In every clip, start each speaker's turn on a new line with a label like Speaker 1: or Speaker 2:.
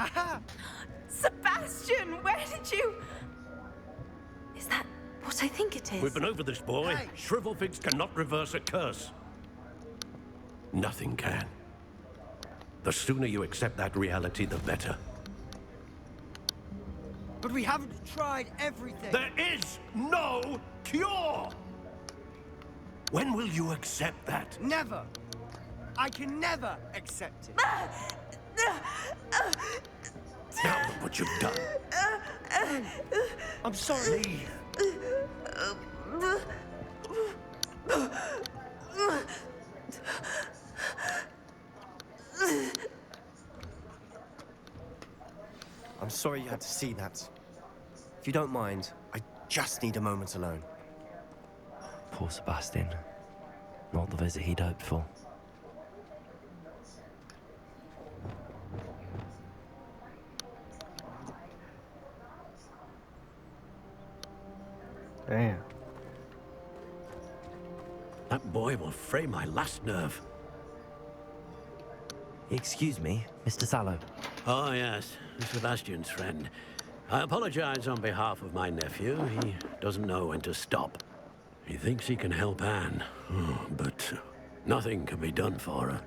Speaker 1: Aha!
Speaker 2: Sebastian, where did you... Is that what I think it is?
Speaker 3: We've been over this, boy.
Speaker 1: Hey.
Speaker 3: Shrivelfigs cannot reverse a curse. Nothing can. The sooner you accept that reality, the better.
Speaker 1: But we haven't tried everything.
Speaker 3: There is no cure! When will you accept that?
Speaker 1: Never. I can never accept it.
Speaker 3: Now look what you've done.
Speaker 1: I'm sorry.
Speaker 3: Leave.
Speaker 1: I'm sorry you had to see that. If you don't mind, I just need a moment alone.
Speaker 4: Poor Sebastian. Not the visit he'd hoped for.
Speaker 5: Damn.
Speaker 3: That boy will fray my last nerve.
Speaker 4: Excuse me, Mr. Sallow.
Speaker 3: Oh, yes. Sebastian's friend. I apologize on behalf of my nephew. He doesn't know when to stop. He thinks he can help Anne, but nothing can be done for her.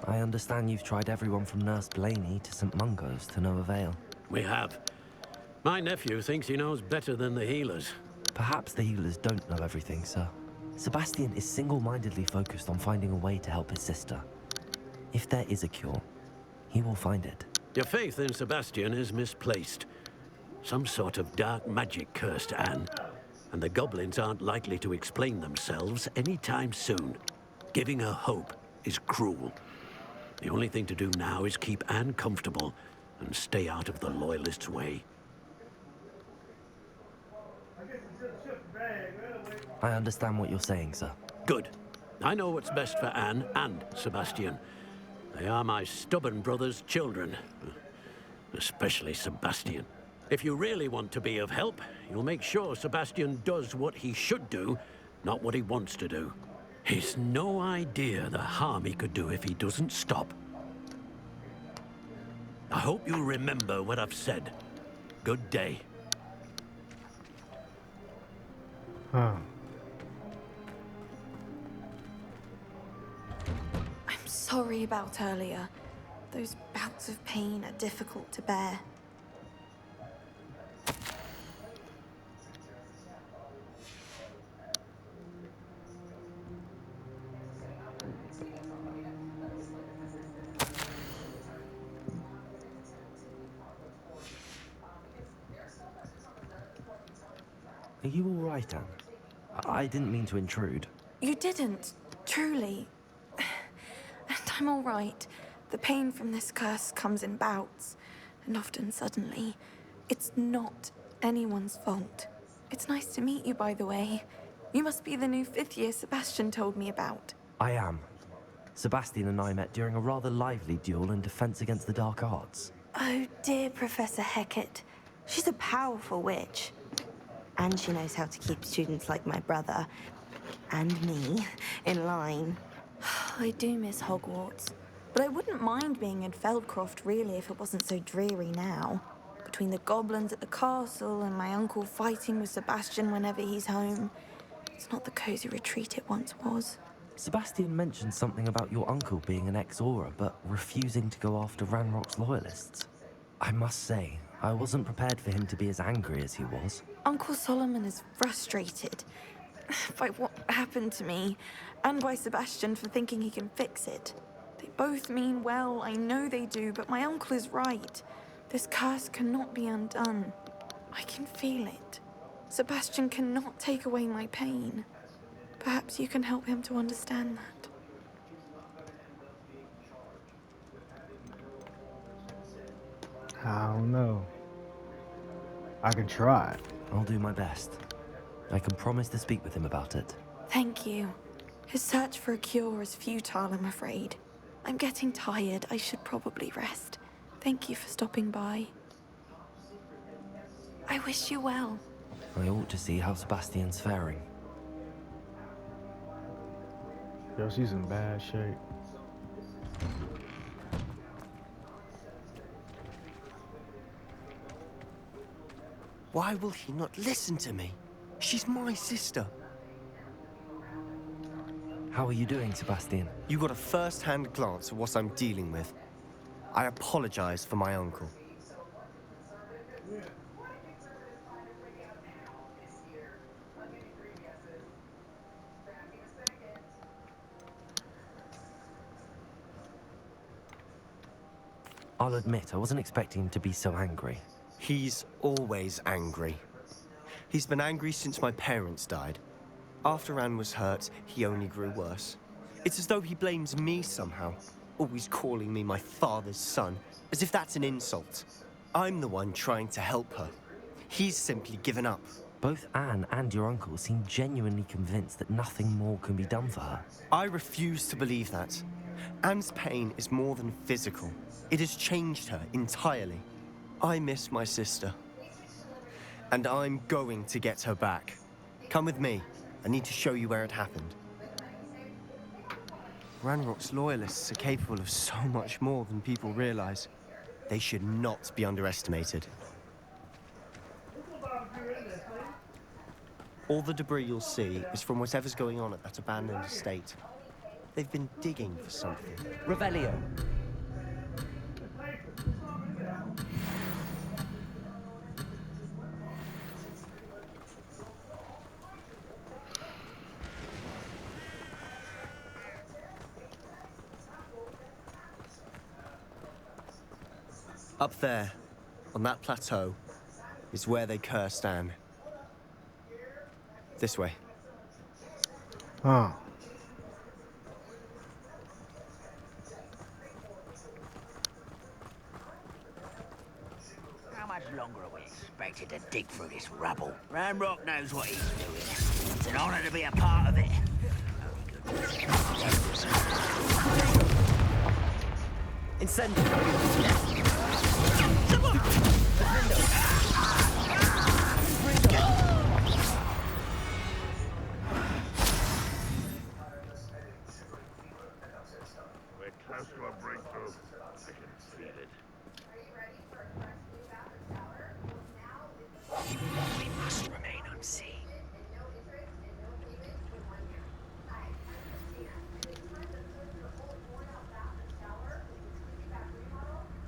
Speaker 4: I understand you've tried everyone from Nurse Blaney to St. Mungo's to no avail.
Speaker 3: We have. My nephew thinks he knows better than the healers.
Speaker 4: Perhaps the healers don't know everything, sir. Sebastian is single-mindedly focused on finding a way to help his sister. If there is a cure, he will find it.
Speaker 3: Your faith in Sebastian is misplaced. Some sort of dark magic cursed Anne, and the goblins aren't likely to explain themselves anytime soon. Giving her hope is cruel. The only thing to do now is keep Anne comfortable and stay out of the Loyalists' way.
Speaker 4: I understand what you're saying, sir.
Speaker 3: Good. I know what's best for Anne and Sebastian. They are my stubborn brother's children. Especially Sebastian. If you really want to be of help, you'll make sure Sebastian does what he should do, not what he wants to do. He's no idea the harm he could do if he doesn't stop. I hope you'll remember what I've said. Good day.
Speaker 5: Huh.
Speaker 2: I'm sorry about earlier. Those bouts of pain are difficult to bear.
Speaker 4: Are you all right, Anne? I didn't mean to intrude.
Speaker 2: You didn't, truly. And I'm all right. The pain from this curse comes in bouts, and often suddenly. It's not anyone's fault. It's nice to meet you, by the way. You must be the new fifth year Sebastian told me about.
Speaker 4: I am. Sebastian and I met during a rather lively duel in defense against the dark arts.
Speaker 6: Oh, dear Professor Hecat. She's a powerful witch. And she knows how to keep students like my brother, and me, in line.
Speaker 2: I do miss Hogwarts, but I wouldn't mind being in Feldcroft, really, if it wasn't so dreary now. Between the goblins at the castle and my uncle fighting with Sebastian whenever he's home, it's not the cozy retreat it once was.
Speaker 4: Sebastian mentioned something about your uncle being an ex-Aura, but refusing to go after Ranrock's loyalists. I must say, I wasn't prepared for him to be as angry as he was.
Speaker 2: Uncle Solomon is frustrated by what happened to me, and by Sebastian for thinking he can fix it. They both mean well, I know they do, but my uncle is right. This curse cannot be undone. I can feel it. Sebastian cannot take away my pain. Perhaps you can help him to understand that.
Speaker 5: I don't know. I can try.
Speaker 4: I'll do my best. I can promise to speak with him about it.
Speaker 2: Thank you. His search for a cure is futile, I'm afraid. I'm getting tired. I should probably rest. Thank you for stopping by. I wish you well.
Speaker 4: I ought to see how Sebastian's faring.
Speaker 5: Yo, she's in bad shape.
Speaker 1: Why will he not listen to me? She's my sister.
Speaker 4: How are you doing, Sebastian?
Speaker 1: You got a first-hand glance at what I'm dealing with. I apologize for my uncle.
Speaker 4: I'll admit, I wasn't expecting him to be so angry.
Speaker 1: He's always angry. He's been angry since my parents died. After Anne was hurt, he only grew worse. It's as though he blames me somehow, always calling me my father's son, as if that's an insult. I'm the one trying to help her. He's simply given up.
Speaker 4: Both Anne and your uncle seem genuinely convinced that nothing more can be done for her.
Speaker 1: I refuse to believe that. Anne's pain is more than physical. It has changed her entirely. I miss my sister. And I'm going to get her back. Come with me. I need to show you where it happened. Ranrock's loyalists are capable of so much more than people realize. They should not be underestimated. All the debris you'll see is from whatever's going on at that abandoned estate. They've been digging for something.
Speaker 4: Revelio.
Speaker 1: Up there, on that plateau, is where they cursed Anne. This way.
Speaker 5: Huh.
Speaker 7: How much longer are we expected to dig through this rubble? Ranrock knows what he's doing. It's an honor to be a part of it.
Speaker 4: Incendio.
Speaker 8: We're close to a breakthrough. I can feel it.
Speaker 7: We must remain unseen.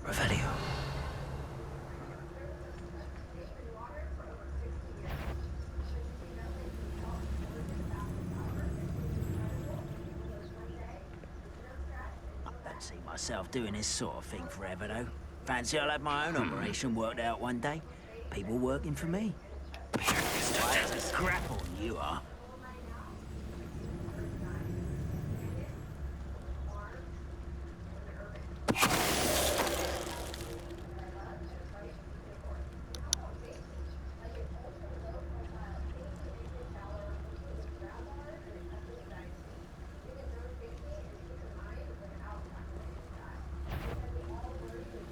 Speaker 4: Revelio.
Speaker 7: I don't see myself doing this sort of thing forever, though. Fancy I'll have my own operation worked out one day. People working for me. Why, it's a grapple you are.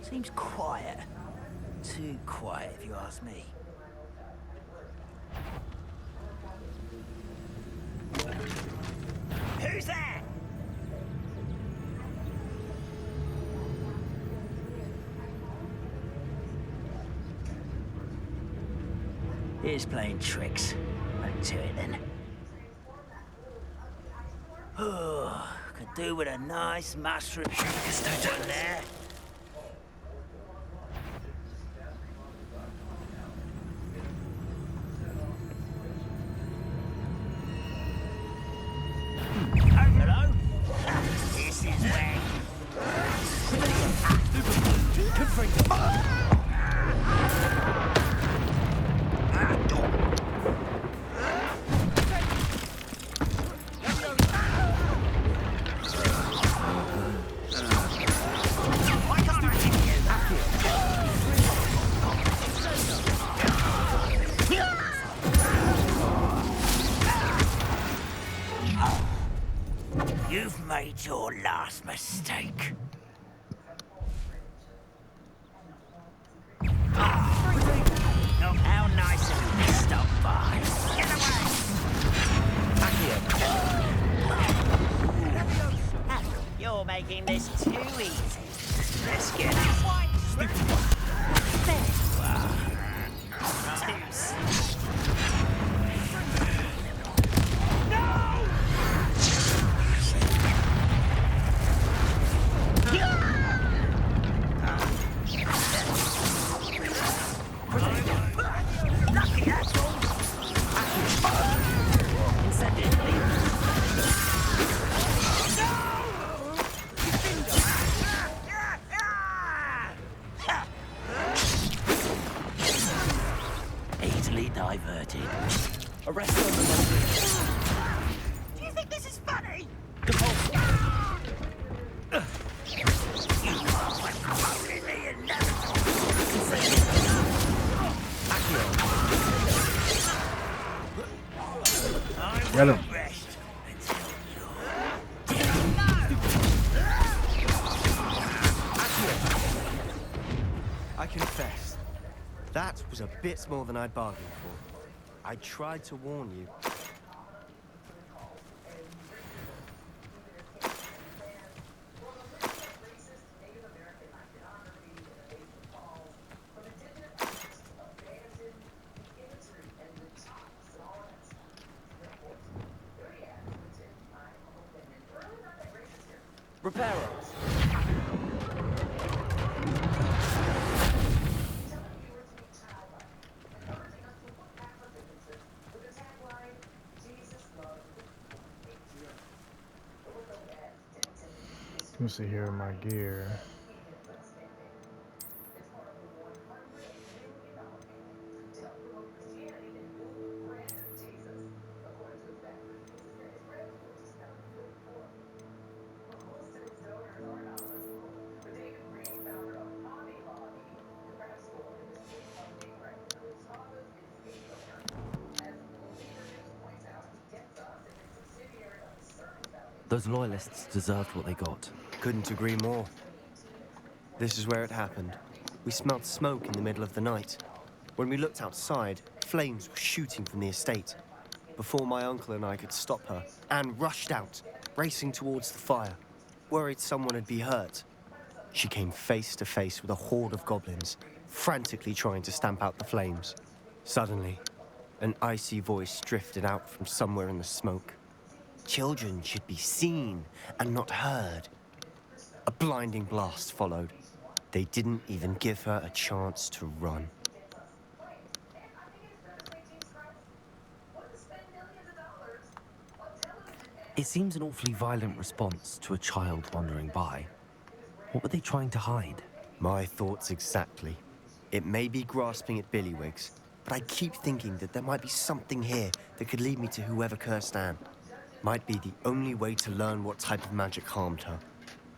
Speaker 7: Seems quiet. Too quiet, if you ask me. Who's that? He's playing tricks. Back to it then. Oh, could do with a nice mushroom. Just down there. You've made your last mistake. Oh, how nice of you to stop by. Get away! You're making this too easy. Let's get this one. There you are. Too slow. Lucky that's all. Send it, easily diverted.
Speaker 4: Arrest them and they'll
Speaker 7: Do you think this is funny?
Speaker 5: Get him.
Speaker 1: I confess, that was a bit more than I'd bargained for. I tried to warn you.
Speaker 4: Reparo.
Speaker 5: Let me see here in my gear.
Speaker 4: Those loyalists deserved what they got.
Speaker 1: Couldn't agree more. This is where it happened. We smelled smoke in the middle of the night. When we looked outside, flames were shooting from the estate. Before my uncle and I could stop her, Anne rushed out, racing towards the fire, worried someone had been hurt. She came face to face with a horde of goblins, frantically trying to stamp out the flames. Suddenly, an icy voice drifted out from somewhere in the smoke. Children should be seen and not heard. A blinding blast followed. They didn't even give her a chance to run.
Speaker 4: It seems an awfully violent response to a child wandering by. What were they trying to hide?
Speaker 1: My thoughts exactly. It may be grasping at Billywigs, but I keep thinking that there might be something here that could lead me to whoever cursed Anne. Might be the only way to learn what type of magic harmed her,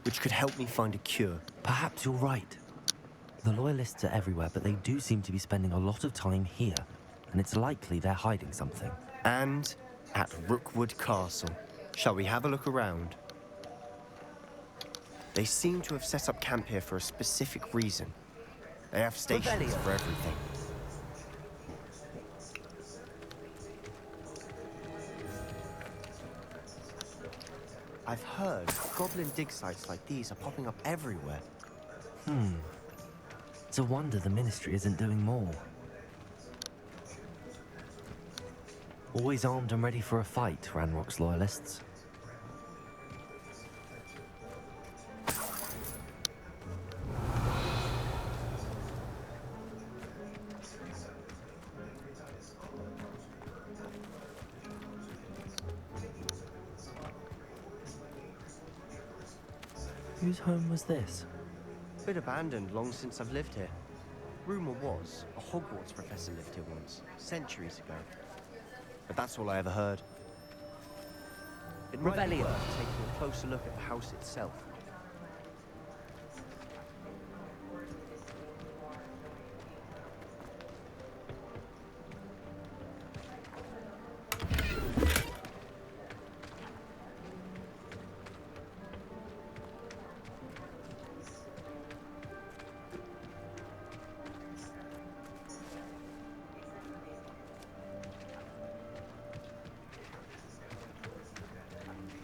Speaker 1: which could help me find a cure.
Speaker 4: Perhaps you're right. The loyalists are everywhere, but they do seem to be spending a lot of time here, and it's likely they're hiding something.
Speaker 1: And at Rookwood Castle. Shall we have a look around? They seem to have set up camp here for a specific reason. They have stations for everything. I've heard goblin dig sites like these are popping up everywhere.
Speaker 4: It's a wonder the Ministry isn't doing more. Always armed and ready for a fight, Ranrock's loyalists. Whose home was this?
Speaker 1: Bit abandoned long since I've lived here. Rumor was a Hogwarts professor lived here once, centuries ago. But that's all I ever heard. It might be worth taking a closer look at the house itself.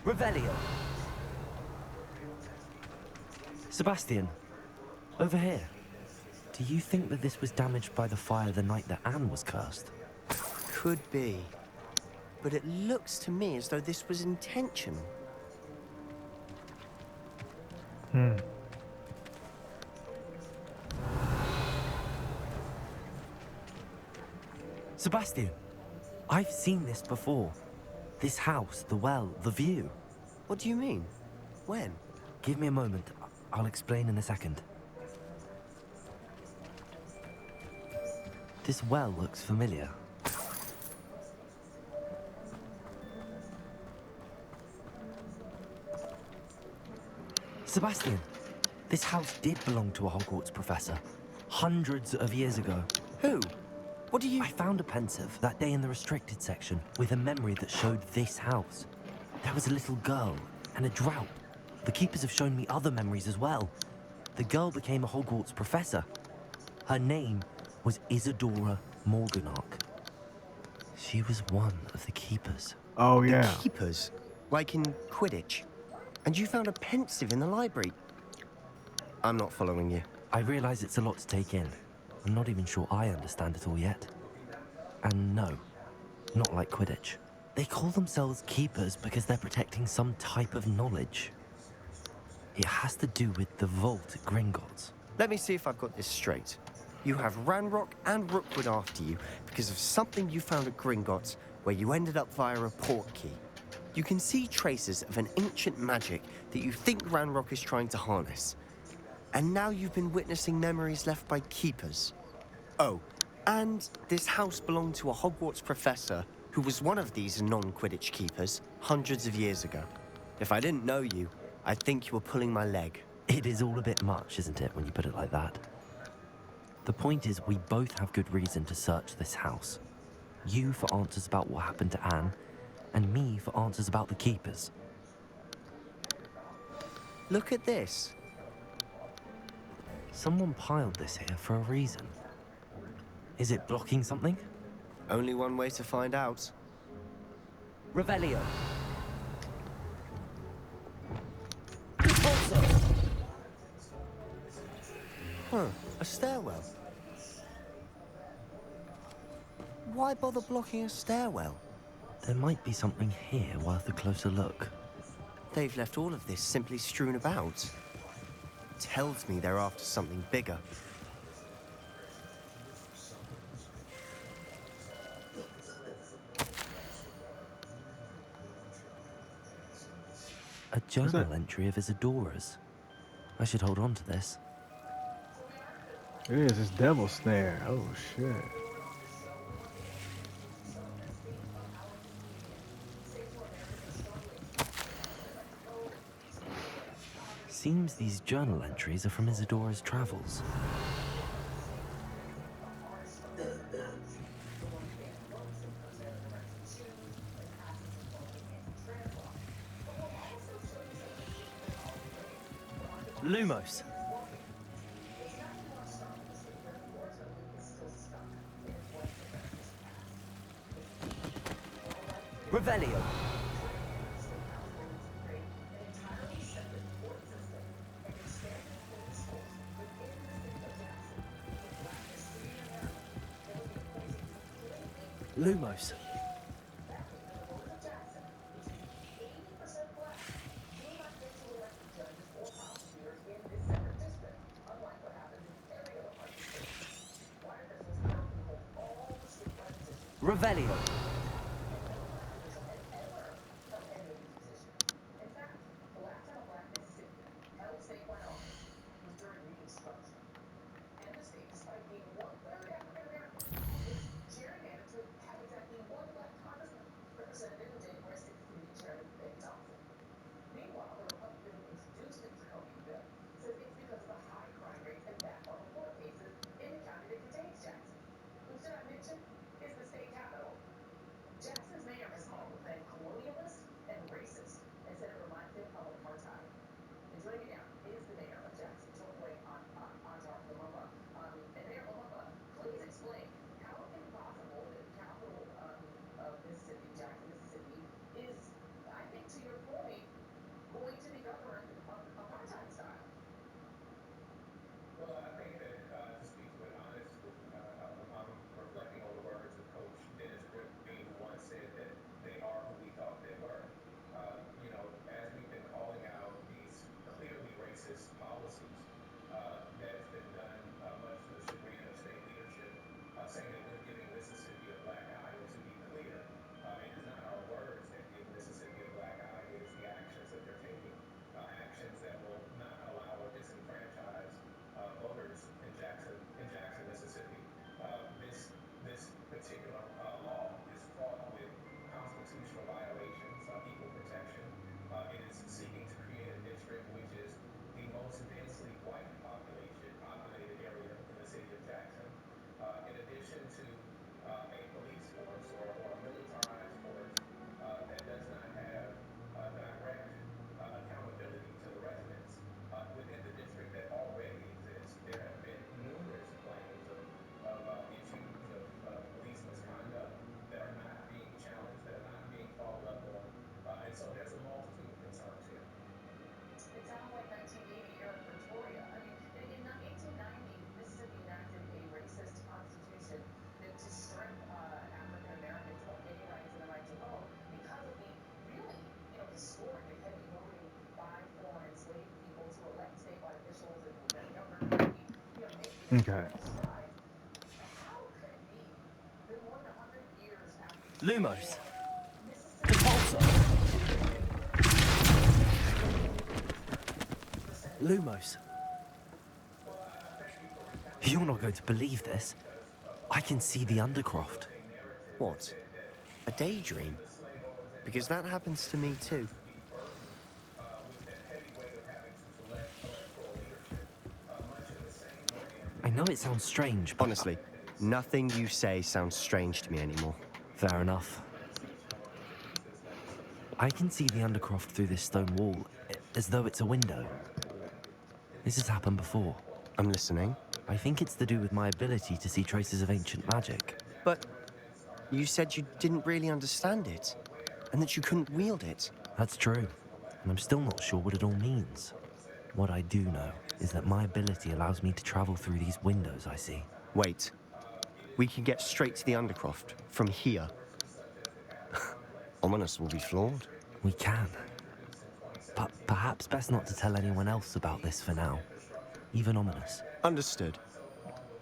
Speaker 4: Revelio. Sebastian, over here. Do you think that this was damaged by the fire the night that Anne was cursed?
Speaker 1: Could be. But it looks to me as though this was intentional.
Speaker 4: Sebastian, I've seen this before. This house, the well, the view.
Speaker 1: What do you mean? When?
Speaker 4: Give me a moment. I'll explain in a second. This well looks familiar. Sebastian, this house did belong to a Hogwarts professor. Hundreds of years ago.
Speaker 1: Who? What do you...
Speaker 4: I found a pensive that day in the restricted section with a memory that showed this house. There was a little girl and a drought. The keepers have shown me other memories as well. The girl became a Hogwarts professor. Her name was Isadora Morganach. She was one of the keepers.
Speaker 5: Oh,
Speaker 1: The
Speaker 5: yeah.
Speaker 1: keepers? Like in Quidditch? And you found a pensive in the library? I'm not following you.
Speaker 4: I realize it's a lot to take in. I'm not even sure I understand it all yet. And no, not like Quidditch. They call themselves keepers because they're protecting some type of knowledge. It has to do with the vault at Gringotts.
Speaker 1: Let me see if I've got this straight. You have Ranrock and Rookwood after you because of something you found at Gringotts where you ended up via a port key. You can see traces of an ancient magic that you think Ranrock is trying to harness. And now you've been witnessing memories left by keepers. Oh, and this house belonged to a Hogwarts professor who was one of these non-Quidditch keepers hundreds of years ago. If I didn't know you, I'd think you were pulling my leg.
Speaker 4: It is all a bit much, isn't it, when you put it like that? The point is, we both have good reason to search this house. You for answers about what happened to Anne, and me for answers about the keepers.
Speaker 1: Look at this.
Speaker 4: Someone piled this here for a reason. Is it blocking something?
Speaker 1: Only one way to find out.
Speaker 4: Revelio.
Speaker 1: Huh, a stairwell. Why bother blocking a stairwell?
Speaker 4: There might be something here worth a closer look.
Speaker 1: They've left all of this simply strewn about. Tells me they're after something bigger.
Speaker 4: A journal entry of Isadora's. I should hold on to this.
Speaker 5: It is. It's devil snare. Oh, shit.
Speaker 4: Seems these journal entries are from Isadora's travels.
Speaker 1: Lumos. Revelio. Lumos. Revelio.
Speaker 5: Okay.
Speaker 4: Lumos. Repulsor. Lumos. You're not going to believe this. I can see the Undercroft.
Speaker 1: What? A daydream? Because that happens to me too.
Speaker 4: I know it sounds strange, but...
Speaker 1: Honestly, nothing you say sounds strange to me anymore.
Speaker 4: Fair enough. I can see the Undercroft through this stone wall, as though it's a window. This has happened before.
Speaker 1: I'm listening.
Speaker 4: I think it's to do with my ability to see traces of ancient magic.
Speaker 1: But you said you didn't really understand it, and that you couldn't wield it.
Speaker 4: That's true, and I'm still not sure what it all means. What I do know is that my ability allows me to travel through these windows I see.
Speaker 1: Wait. We can get straight to the Undercroft from here. Ominous will be floored.
Speaker 4: We can. But perhaps best not to tell anyone else about this for now. Even Ominous.
Speaker 1: Understood.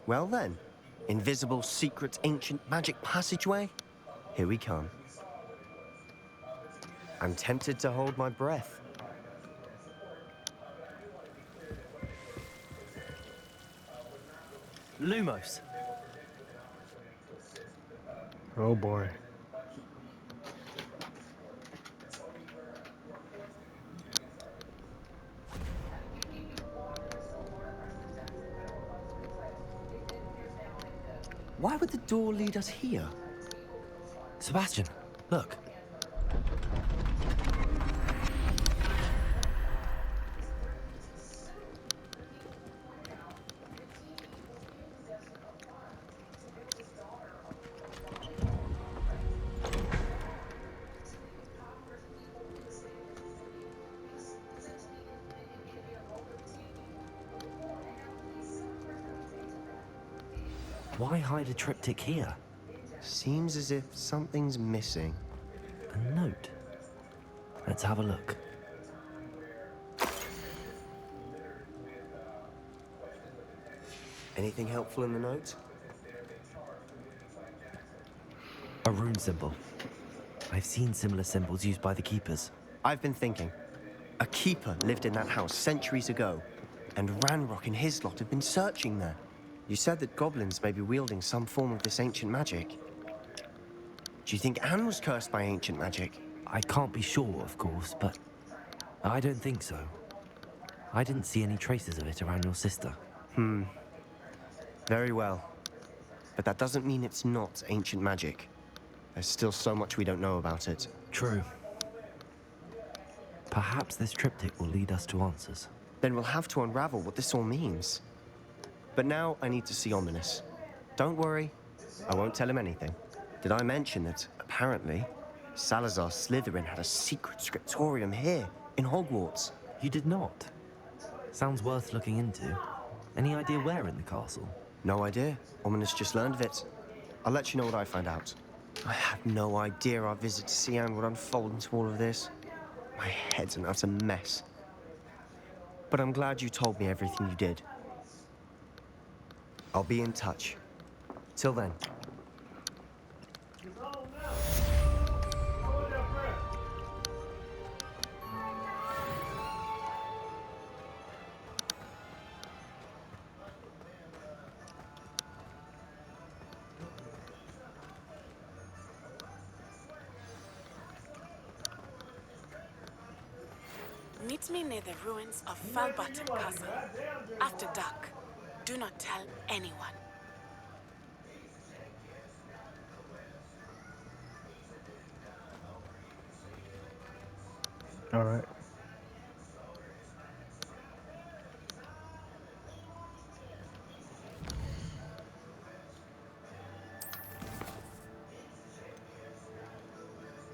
Speaker 1: Well then, invisible, secret, ancient magic passageway? Here we come. I'm tempted to hold my breath.
Speaker 4: Lumos.
Speaker 5: Oh boy.
Speaker 1: Why would the door lead us here?
Speaker 4: Sebastian, look. Why hide a triptych here?
Speaker 1: Seems as if something's missing.
Speaker 4: A note. Let's have a look.
Speaker 1: Anything helpful in the note?
Speaker 4: A rune symbol. I've seen similar symbols used by the keepers.
Speaker 1: I've been thinking. A keeper lived in that house centuries ago, and Ranrock and his lot have been searching there. You said that goblins may be wielding some form of this ancient magic. Do you think Anne was cursed by ancient magic?
Speaker 4: I can't be sure, of course, but I don't think so. I didn't see any traces of it around your sister.
Speaker 1: Very well. But that doesn't mean it's not ancient magic. There's still so much we don't know about it.
Speaker 4: True. Perhaps this triptych will lead us to answers.
Speaker 1: Then we'll have to unravel what this all means. But now I need to see Ominous. Don't worry, I won't tell him anything. Did I mention that, apparently, Salazar Slytherin had a secret scriptorium here, in Hogwarts?
Speaker 4: You did not. Sounds worth looking into. Any idea where in the castle?
Speaker 1: No idea. Ominous just learned of it. I'll let you know what I find out. I had no idea our visit to Sian would unfold into all of this. My head's an utter mess. But I'm glad you told me everything you did. I'll be in touch. Till then.
Speaker 9: Meet me near the ruins of Falbaton Castle. After dark. Do not tell anyone.
Speaker 5: All right.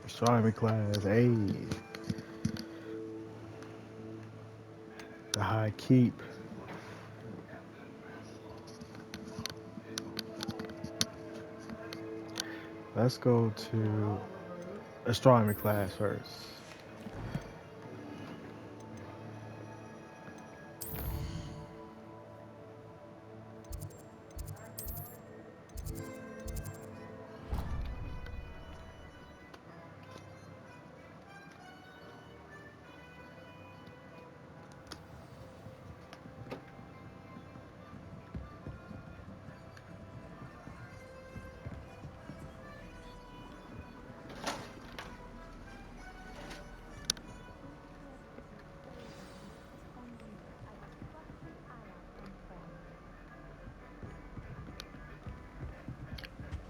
Speaker 5: Astronomy class, hey. The high keep. Let's go to astronomy class first.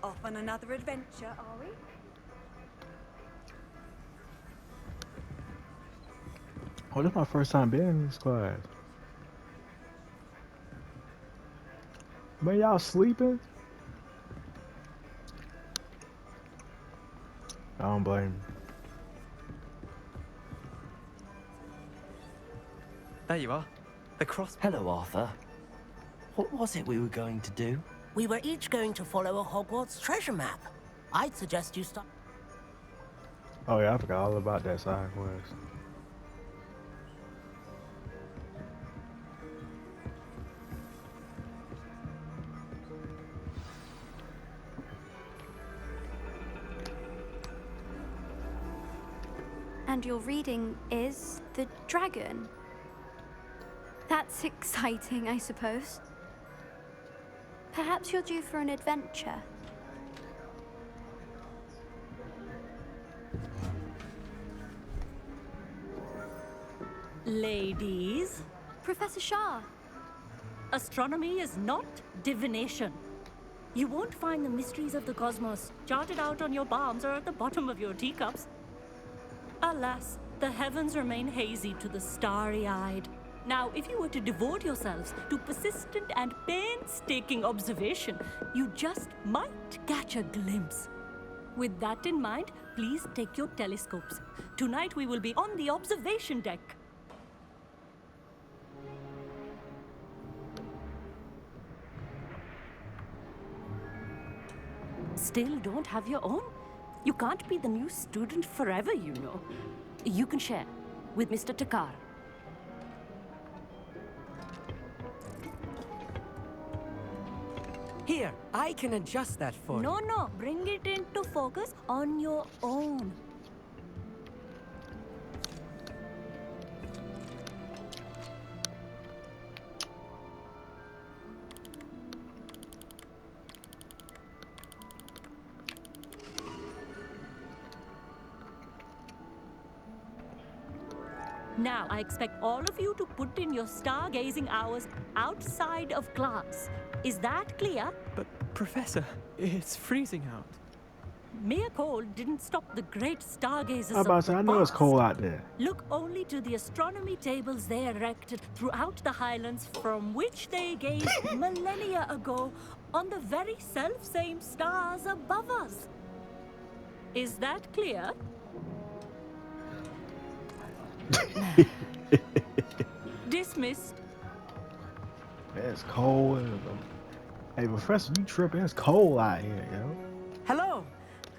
Speaker 10: Off on another adventure, are we?
Speaker 5: Oh, this is my first time being in this class. Man, y'all sleeping? I don't blame you.
Speaker 1: There you are. The cross.
Speaker 4: Hello, Arthur. What was it we were going to do?
Speaker 11: We were each going to follow a Hogwarts treasure map. I'd suggest you start.
Speaker 5: Oh yeah, I forgot all about that side quest.
Speaker 12: And your reading is The Dragon. That's exciting, I suppose. Perhaps you're due for an adventure.
Speaker 13: Ladies,
Speaker 12: Professor Shah.
Speaker 13: astronomy is not divination. You won't find the mysteries of the cosmos charted out on your palms or at the bottom of your teacups. Alas, the heavens remain hazy to the starry-eyed. Now, if you were to devote yourselves to persistent and painstaking observation, you just might catch a glimpse. With that in mind, please take your telescopes. Tonight we will be on the observation deck. Still don't have your own? You can't be the new student forever, you know. You can share with Mr. Takar.
Speaker 14: Here, I can adjust that for you.
Speaker 13: No, bring it into focus on your own. Now, I expect all of you to put in your stargazing hours outside of class. Is that clear?
Speaker 15: But, Professor, it's freezing out.
Speaker 13: Mere cold didn't stop the great stargazers
Speaker 5: I'm about to say, I know it's cold out there.
Speaker 13: Look only to the astronomy tables they erected throughout the Highlands, from which they gazed millennia ago on the very self-same stars above us. Is that clear? Dismissed.
Speaker 5: It's cold. Hey, Professor, you tripping? It's cold out here, yo.
Speaker 14: Hello.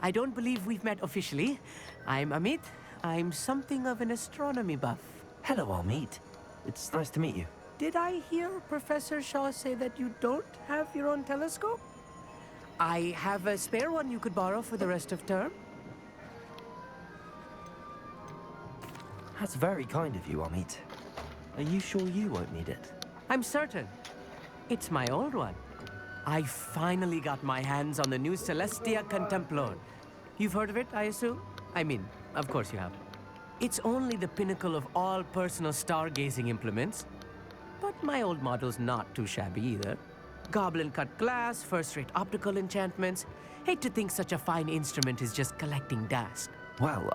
Speaker 14: I don't believe we've met officially. I'm Amit. I'm something of an astronomy buff.
Speaker 4: Hello, Amit. It's nice to meet you.
Speaker 14: Did I hear Professor Shaw say that you don't have your own telescope? I have a spare one you could borrow for the rest of term.
Speaker 4: That's very kind of you, Amit. Are you sure you won't need it?
Speaker 14: I'm certain. It's my old one. I finally got my hands on the new Celestia Contemplor. You've heard of it, I assume? I mean, of course you have. It's only the pinnacle of all personal stargazing implements. But my old model's not too shabby either. Goblin-cut glass, first-rate optical enchantments. Hate to think such a fine instrument is just collecting dust.
Speaker 4: Well,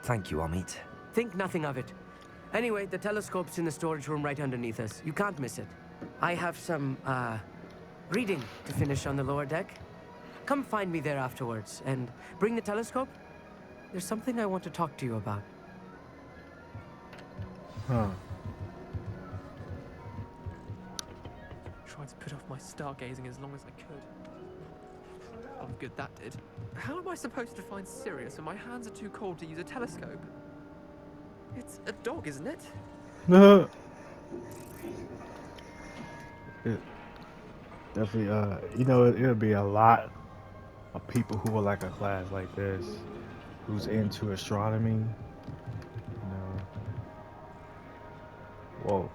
Speaker 4: thank you, Amit.
Speaker 14: Think nothing of it. Anyway, the telescope's in the storage room right underneath us. You can't miss it. I have some, reading to finish on the lower deck. Come find me there afterwards, and bring the telescope. There's something I want to talk to you about.
Speaker 5: Huh.
Speaker 15: Tried to put off my stargazing as long as I could. Oh, good that did. How am I supposed to find Sirius when my hands are too cold to use a telescope? It's a dog, isn't it?
Speaker 5: Definitely, you know, it'll be a lot of people who are like a class like this, who's into astronomy. You know. Whoa.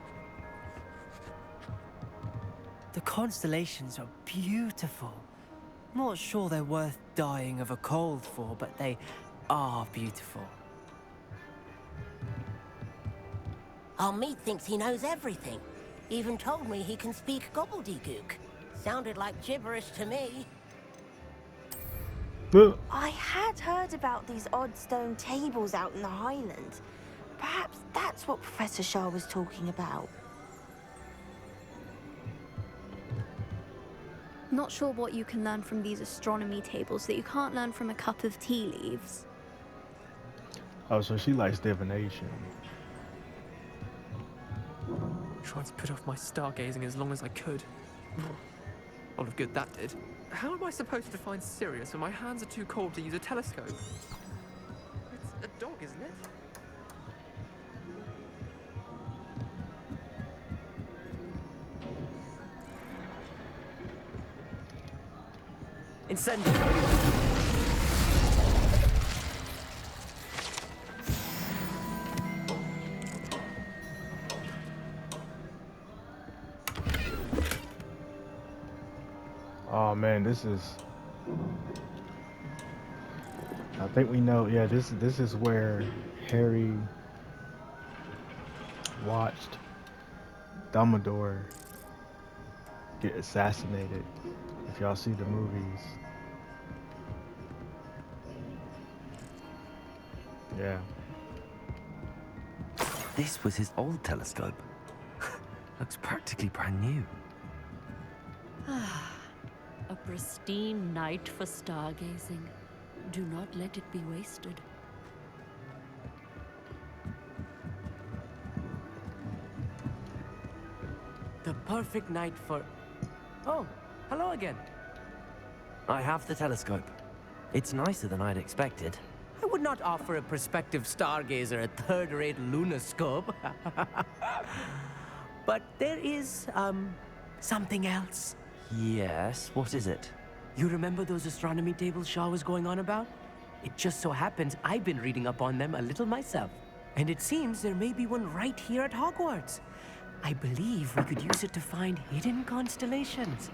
Speaker 14: The constellations are beautiful. Not sure they're worth dying of a cold for, but they are beautiful.
Speaker 11: Amit thinks he knows everything. Even told me he can speak gobbledygook. Sounded like gibberish to me.
Speaker 6: I had heard about these odd stone tables out in the Highlands. Perhaps that's what Professor Shah was talking about.
Speaker 12: Not sure what you can learn from these astronomy tables that you can't learn from a cup of tea leaves.
Speaker 5: Oh, so she likes divination.
Speaker 15: Tried to put off my stargazing as long as I could. A lot of good that did. How am I supposed to find Sirius when my hands are too cold to use a telescope? It's a dog, isn't it?
Speaker 14: Incendiary.
Speaker 5: Oh man, this is. I think we know. Yeah, this is where Harry watched Dumbledore get assassinated. If y'all see the movies. Yeah.
Speaker 4: This was his old telescope. Looks practically brand new.
Speaker 13: A pristine night for stargazing. Do not let it be wasted.
Speaker 14: The perfect night for... Oh, hello again.
Speaker 4: I have the telescope. It's nicer than I'd expected.
Speaker 14: I would not offer a prospective stargazer a third-rate lunoscope. But there is, something else.
Speaker 4: Yes, what is it?
Speaker 14: You remember those astronomy tables Shaw was going on about? It just so happens I've been reading up on them a little myself. And it seems there may be one right here at Hogwarts. I believe we could use it to find hidden constellations.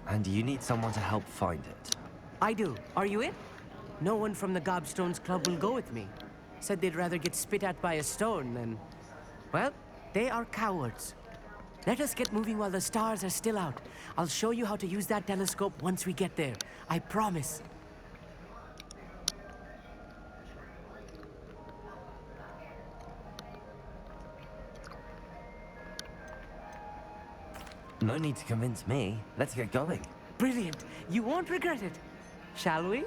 Speaker 4: And you need someone to help find it.
Speaker 14: I do. Are you in? No one from the Gobstones Club will go with me. Said they'd rather get spit at by a stone than... Well, they are cowards. Let us get moving while the stars are still out. I'll show you how to use that telescope once we get there. I promise.
Speaker 4: No need to convince me. Let's get going.
Speaker 14: Brilliant. You won't regret it. Shall we?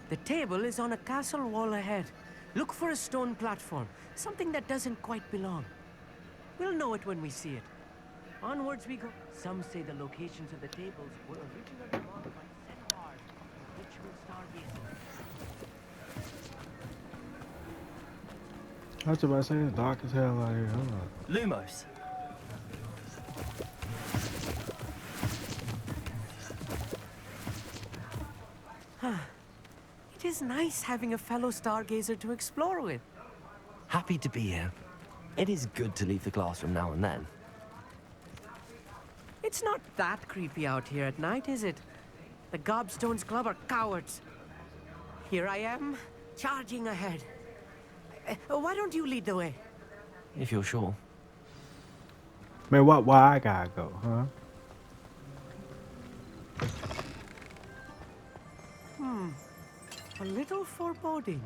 Speaker 14: The table is on a castle wall ahead. Look for a stone platform, something that doesn't quite belong. We'll know it when we see it. Onwards we go. Some say the locations of the tables were originally marked by centaurs for ritual stargazing.
Speaker 5: I was about to say it's dark as hell out here. Hold on.
Speaker 4: Lumos.
Speaker 14: It is nice having a fellow stargazer to explore with.
Speaker 4: Happy to be here. It is good to leave the classroom now and then.
Speaker 14: It's not that creepy out here at night, is it? The Gobstones Club are cowards. Here I am, charging ahead. Why don't you lead the way?
Speaker 4: If you're sure.
Speaker 5: Man, why I gotta go, huh?
Speaker 14: A little foreboding.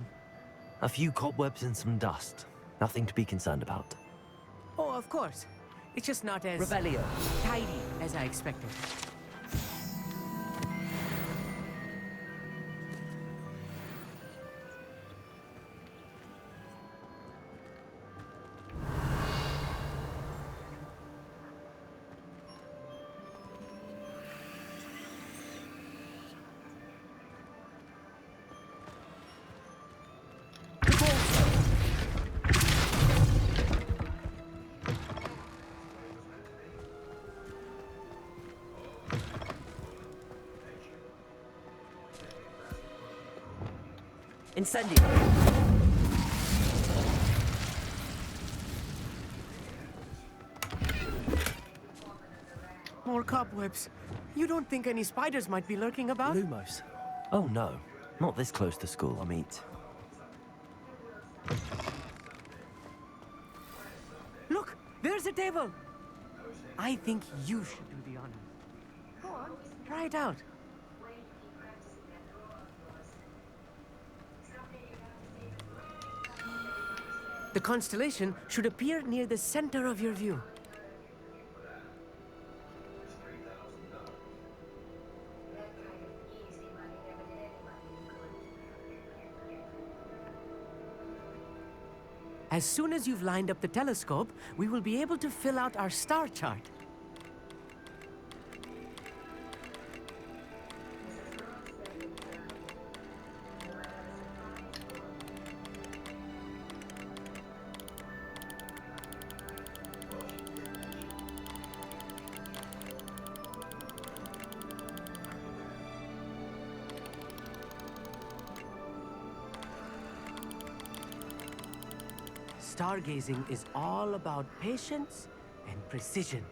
Speaker 4: A few cobwebs and some dust. Nothing to be concerned about.
Speaker 14: Oh, of course. It's just not as...
Speaker 4: Revelio.
Speaker 14: ...tidy as I expected.
Speaker 4: Incendio.
Speaker 14: More cobwebs. You don't think any spiders might be lurking about?
Speaker 4: Lumos. Oh no, not this close to school, I mean.
Speaker 14: Look, there's a table. I think you should do the honors. Go on, try it out. The constellation should appear near the center of your view. As soon as you've lined up the telescope, we will be able to fill out our star chart. Stargazing is all about patience and precision.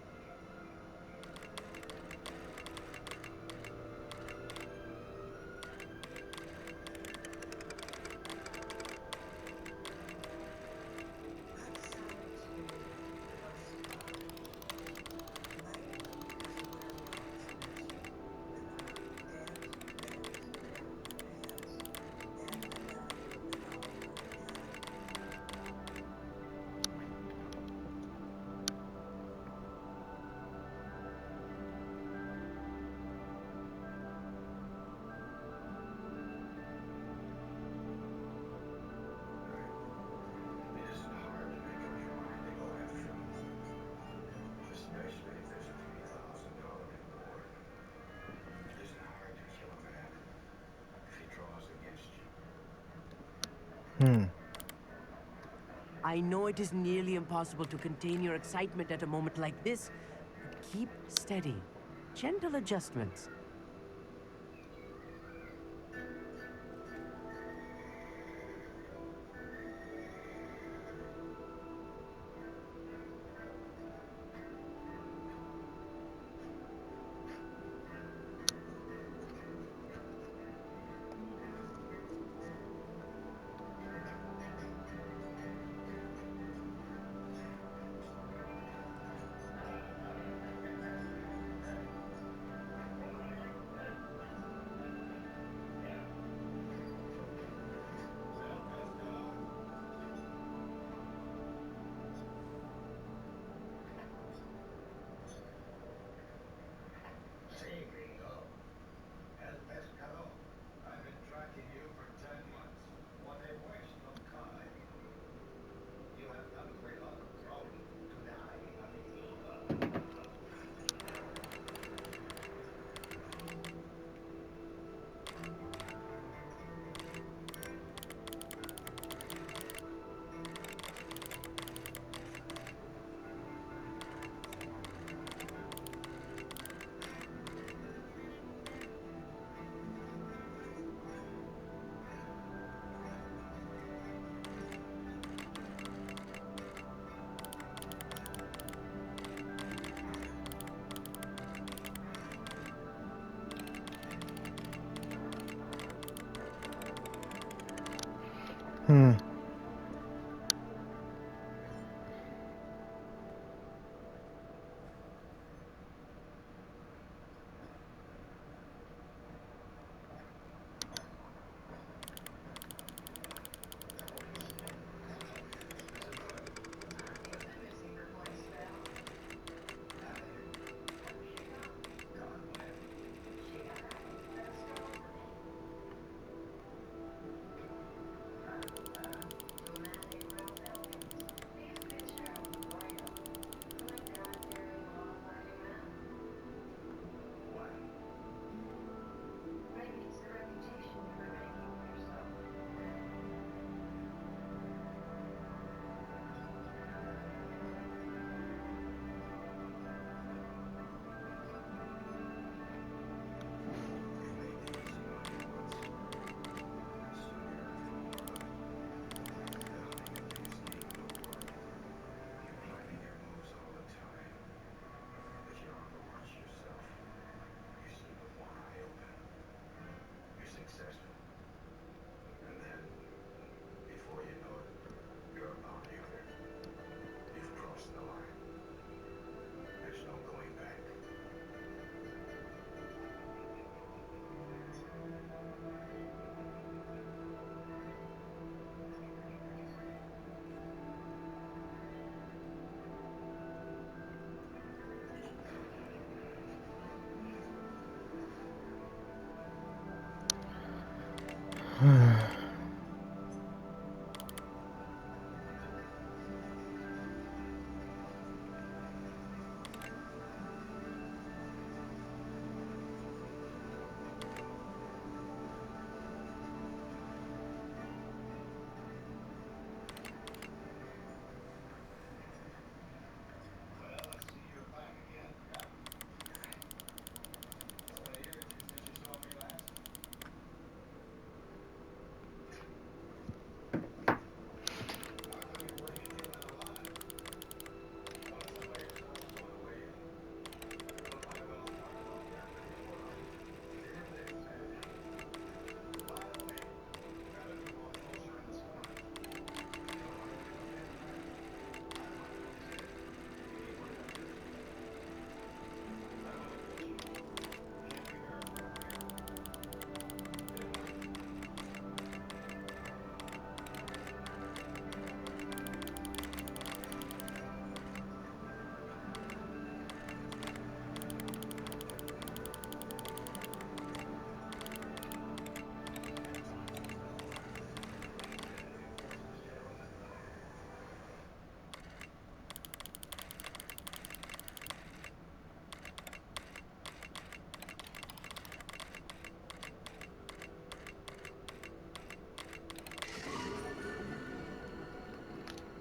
Speaker 14: I know it is nearly impossible to contain your excitement at a moment like this, but keep steady. Gentle adjustments.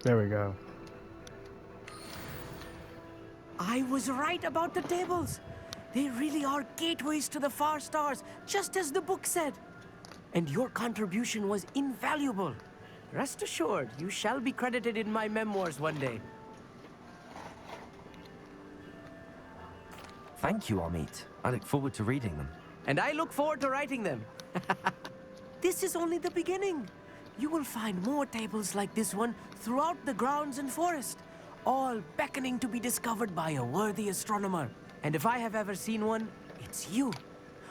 Speaker 5: There we go.
Speaker 14: I was right about the tables. They really are gateways to the far stars, just as the book said. And your contribution was invaluable. Rest assured, you shall be credited in my memoirs one day.
Speaker 4: Thank you, Amit. I look forward to reading them.
Speaker 14: And I look forward to writing them. This is only the beginning. You will find more tables like this one throughout the grounds and forest, all beckoning to be discovered by a worthy astronomer. And if I have ever seen one, it's you.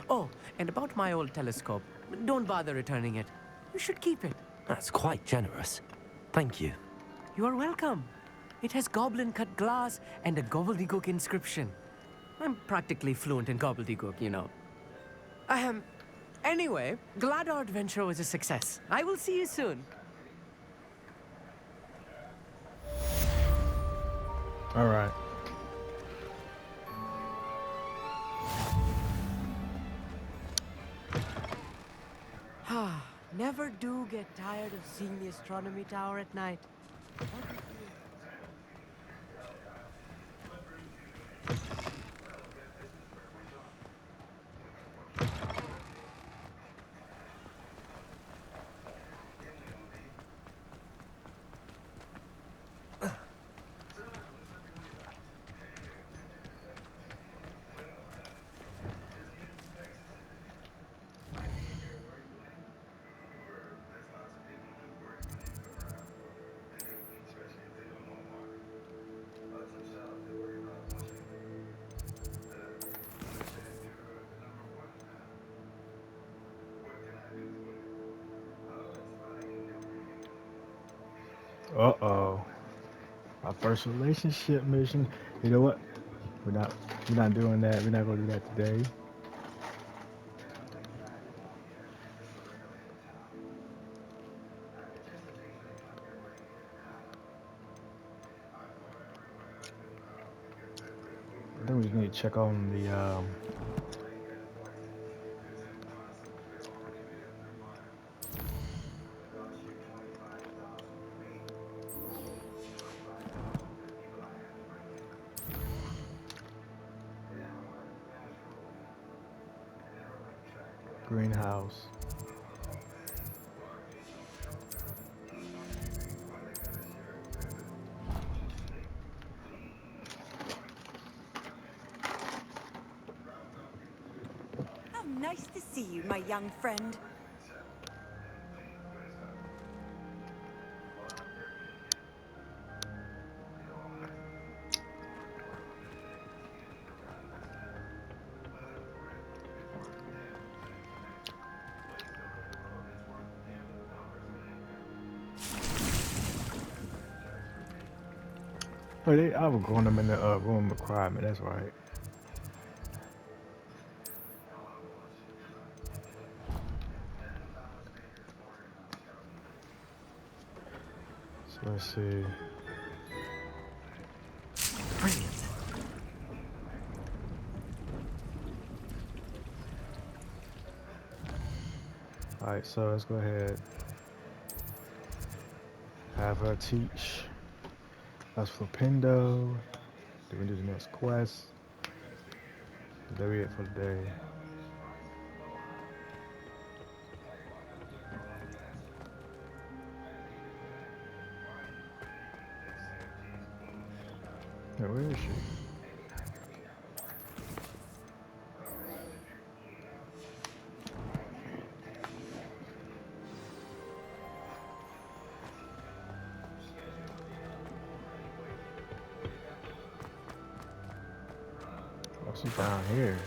Speaker 14: Oh, and about my old telescope, don't bother returning it. You should keep it.
Speaker 4: That's quite generous. Thank you.
Speaker 14: You are welcome. It has goblin-cut glass and a gobbledygook inscription. I'm practically fluent in gobbledygook, you know. Anyway, glad our adventure was a success. I will see you soon.
Speaker 5: All right.
Speaker 14: Never do get tired of seeing the astronomy tower at night.
Speaker 5: Uh-oh. Our first relationship mission. You know what? We're not doing that. We're not gonna do that today. I think we just need to check on the greenhouse.
Speaker 10: How nice to see you, my young friend.
Speaker 5: Oh, I was going them in the room requirement. That's right. Let's see.
Speaker 4: Brilliant.
Speaker 5: Alright, so let's go ahead. Have her teach us Flipendo. Then we do the next quest. That'll be it for the day. Hey, where is she? Oh, she's down here.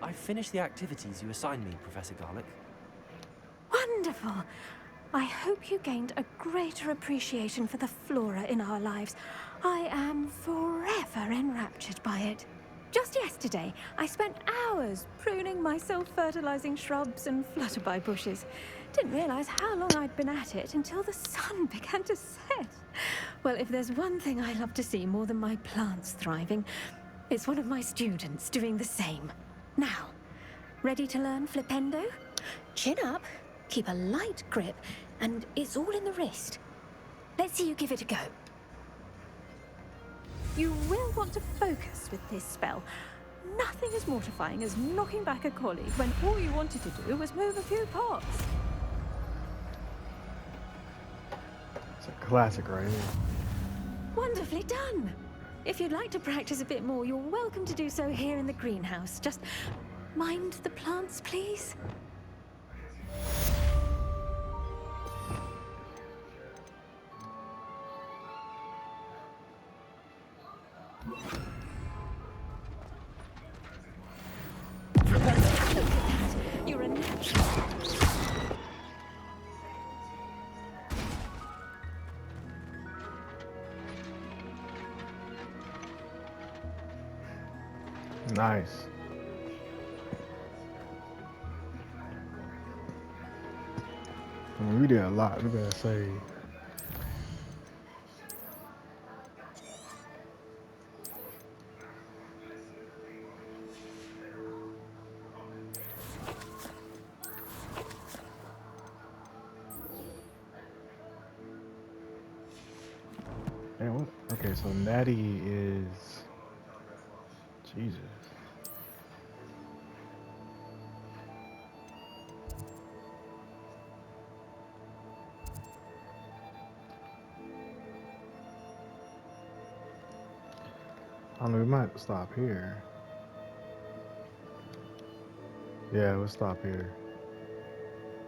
Speaker 4: I finished the activities you assigned me, Professor Garlick.
Speaker 12: Wonderful. I hope you gained a greater appreciation for the flora in our lives. I am forever enraptured by it. Just yesterday, I spent hours pruning my self-fertilizing shrubs and flutterby bushes. Didn't realize how long I'd been at it until the sun began to set. Well, if there's one thing I love to see more than my plants thriving, it's one of my students doing the same. Now, ready to learn Flipendo? Chin up, keep a light grip, and it's all in the wrist. Let's see you give it a go. You will want to focus with this spell. Nothing as mortifying as knocking back a colleague when all you wanted to do was move a few pots.
Speaker 5: It's a classic right here.
Speaker 12: Wonderfully done. If you'd like to practice a bit more, you're welcome to do so here in the greenhouse. Just mind the plants, please. You're a natural.
Speaker 5: Nice. I mean, we did a lot. We gotta say. Man, what? Okay, so Natty is Jesus. I don't know, we might stop here. Yeah, we'll stop here.